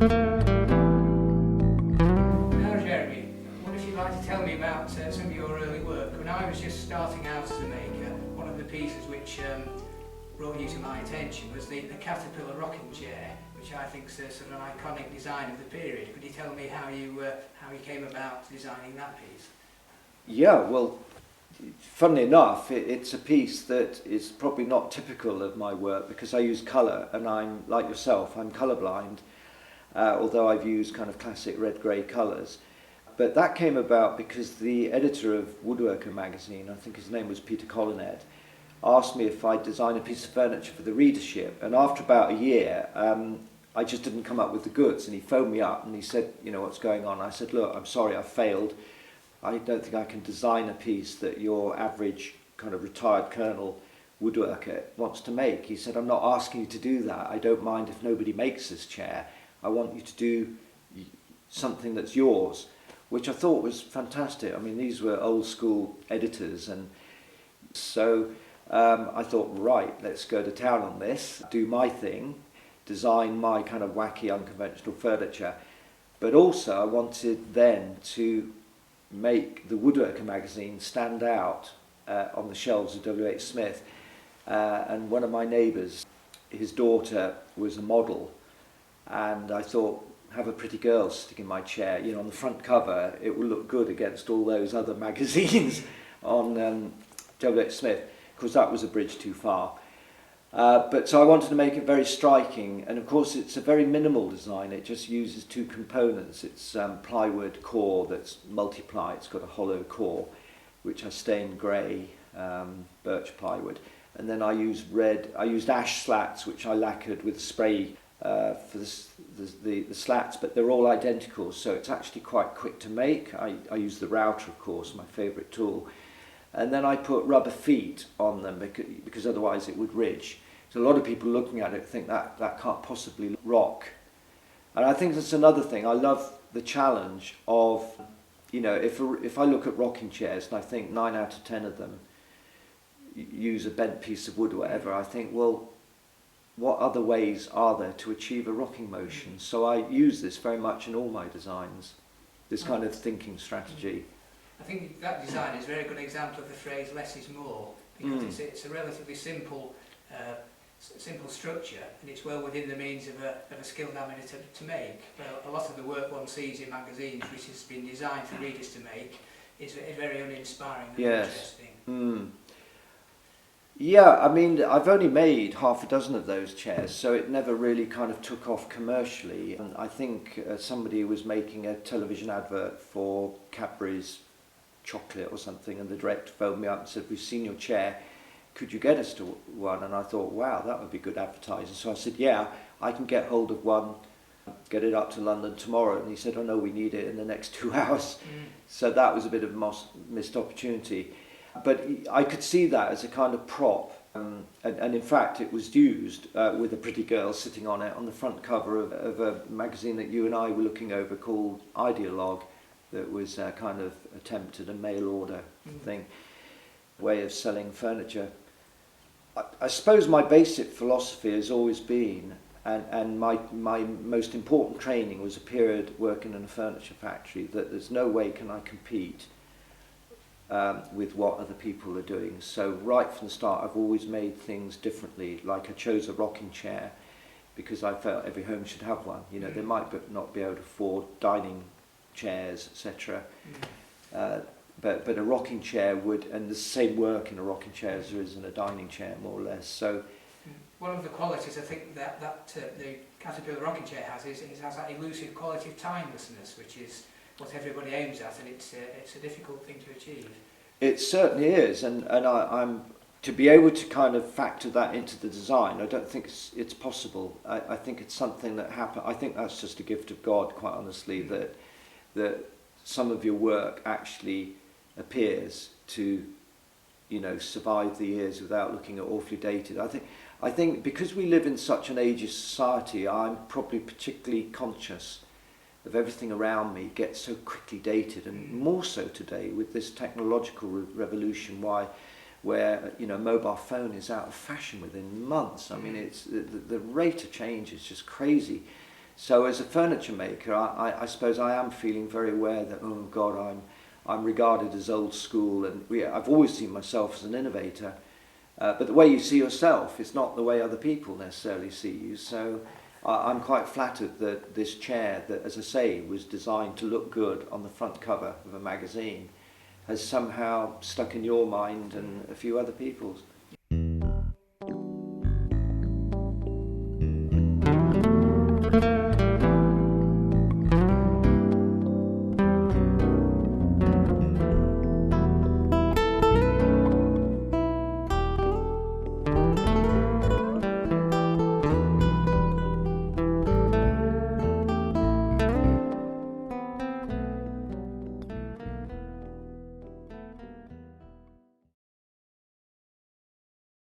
Now, Jeremy, what if you'd like to tell me about some of your early work? When I was just starting out as a maker, one of the pieces which brought you to my attention was the caterpillar rocking chair, which I think is a sort of an iconic design of the period. Could you tell me how you came about designing that piece? Yeah, well, funnily enough, it's a piece that is probably not typical of my work because I use colour, and I'm, like yourself, I'm colourblind, although I've used kind of classic red-grey colours. But that came about because the editor of Woodworker magazine, I think his name was Peter Collinet, asked me if I'd design a piece of furniture for the readership. And after about a year, I just didn't come up with the goods. And he phoned me up and he said, you know, what's going on? I said, look, I'm sorry, I failed. I don't think I can design a piece that your average kind of retired colonel woodworker wants to make. He said, I'm not asking you to do that. I don't mind if nobody makes this chair. I want you to do something that's yours, which I thought was fantastic. I mean, these were old school editors, and so I thought, right, let's go to town on this, do my thing, design my kind of wacky, unconventional furniture. But also I wanted then to make the Woodworker magazine stand out on the shelves of W.H. Smith. And one of my neighbours, his daughter was a model, and I thought, have a pretty girl sitting in my chair, you know, on the front cover, it will look good against all those other magazines on W.H. Smith, because that was a bridge too far. But so I wanted to make it very striking, and of course it's a very minimal design. It just uses two components. It's plywood core that's multi-ply. It's got a hollow core, which I stained grey, birch plywood, and then I used ash slats, which I lacquered with spray for the slats, but they're all identical, so it's actually quite quick to make. I use the router, of course, my favourite tool. And then I put rubber feet on them because otherwise it would ridge. So a lot of people looking at it think that can't possibly rock. And I think that's another thing. I love the challenge of, you know, if I look at rocking chairs and I think 9 out of 10 of them use a bent piece of wood or whatever, I think, well, what other ways are there to achieve a rocking motion? So I use this very much in all my designs, this kind of thinking strategy. I think that design is a very good example of the phrase less is more, because it's a relatively simple structure, and it's well within the means of a skilled amateur to make. But a lot of the work one sees in magazines, which has been designed for readers to make, is very uninspiring and interesting. Yeah, I mean, I've only made half a dozen of those chairs, so it never really kind of took off commercially. And I think somebody was making a television advert for Cadbury's chocolate or something, and the director phoned me up and said, we've seen your chair, could you get us to one? And I thought, wow, that would be good advertising. So I said, yeah, I can get hold of one, get it up to London tomorrow. And he said, oh no, we need it in the next 2 hours. So that was a bit of a missed opportunity. But I could see that as a kind of prop, and in fact it was used with a pretty girl sitting on it on the front cover of a magazine that you and I were looking over called Ideologue, that was kind of attempt at a mail order thing, way of selling furniture. I suppose my basic philosophy has always been, and my most important training was a period working in a furniture factory, that there's no way can I compete with what other people are doing. So right from the start I've always made things differently. Like I chose a rocking chair because I felt every home should have one. You know, they might not be able to afford dining chairs, etc. But a rocking chair would, and the same work in a rocking chair as there is in a dining chair, more or less. So one of the qualities I think that the caterpillar rocking chair has is it has that elusive quality of timelessness, which is what everybody aims at, and it's a difficult thing to achieve. It certainly is, and I'm to be able to kind of factor that into the design. I don't think it's possible. I think it's something that happened. I think that's just a gift of God, quite honestly, that some of your work actually appears to, you know, survive the years without looking awfully dated. I think because we live in such an ageist society, I'm probably particularly conscious of everything around me gets so quickly dated, and more so today with this technological revolution, where you know, mobile phone is out of fashion within months. I mean, it's the rate of change is just crazy. So as a furniture maker, I suppose I am feeling very aware that, oh God, I'm regarded as old school, and I've always seen myself as an innovator. But the way you see yourself is not the way other people necessarily see you. So I'm quite flattered that this chair, that, as I say, was designed to look good on the front cover of a magazine, has somehow stuck in your mind and a few other people's.